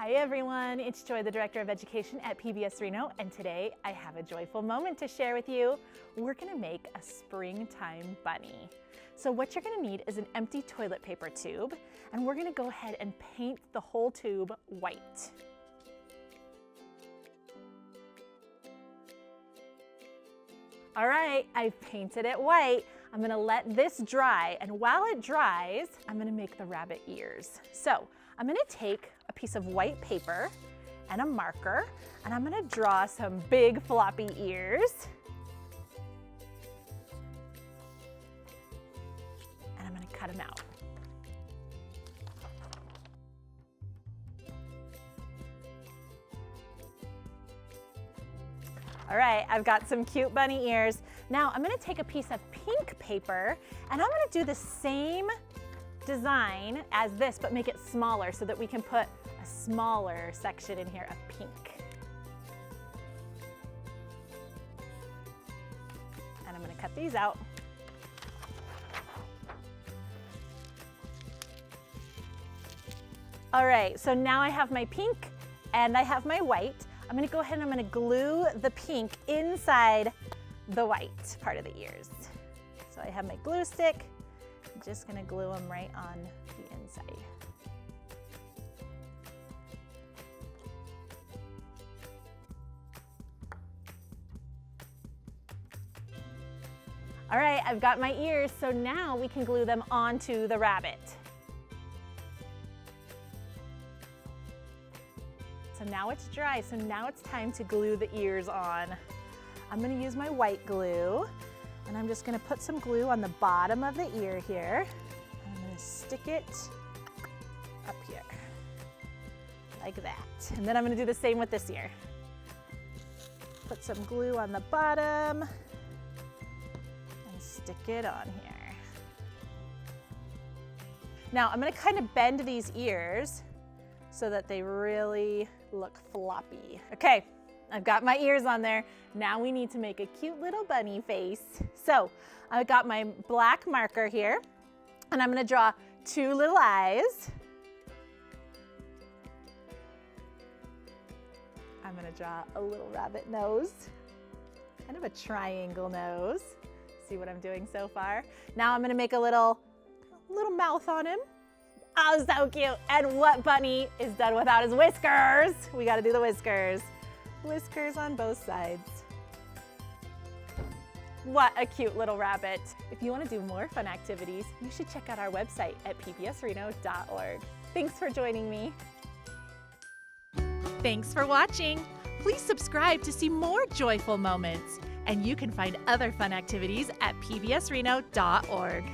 Hi everyone, it's Joy, the Director of Education at PBS Reno, and today I have a joyful moment to share with you. We're gonna make a springtime bunny. So what you're gonna need is an empty toilet paper tube, and we're gonna go ahead and paint the whole tube white. All right, I've painted it white. I'm gonna let this dry, and while it dries, I'm gonna make the rabbit ears. So I'm gonna take a piece of white paper and a marker, and I'm gonna draw some big floppy ears. And I'm gonna cut them out. All right, I've got some cute bunny ears. Now I'm gonna take a piece of pink paper and I'm gonna do the same design as this, but make it smaller so that we can put a smaller section in here of pink. And I'm gonna cut these out. All right, so now I have my pink and I have my white. I'm gonna go ahead and I'm gonna glue the pink inside the white part of the ears. So I have my glue stick. I'm just gonna glue them right on the inside. All right, I've got my ears, so now we can glue them onto the rabbit. So now it's dry, so now it's time to glue the ears on. I'm gonna use my white glue, and I'm just gonna put some glue on the bottom of the ear here. And I'm gonna stick it up here, like that. And then I'm gonna do the same with this ear. Put some glue on the bottom, and stick it on here. Now I'm gonna kind of bend these ears so that they really look floppy. Okay, I've got my ears on there. Now we need to make a cute little bunny face. So I've got my black marker here, and I'm gonna draw two little eyes. I'm gonna draw a little rabbit nose, kind of a triangle nose. See what I'm doing so far? Now I'm gonna make a little mouth on him. Oh, so cute. And what bunny is done without his whiskers? We gotta do the whiskers. Whiskers on both sides. What a cute little rabbit. If you wanna do more fun activities, you should check out our website at pbsreno.org. Thanks for joining me. Thanks for watching. Please subscribe to see more joyful moments. And you can find other fun activities at pbsreno.org.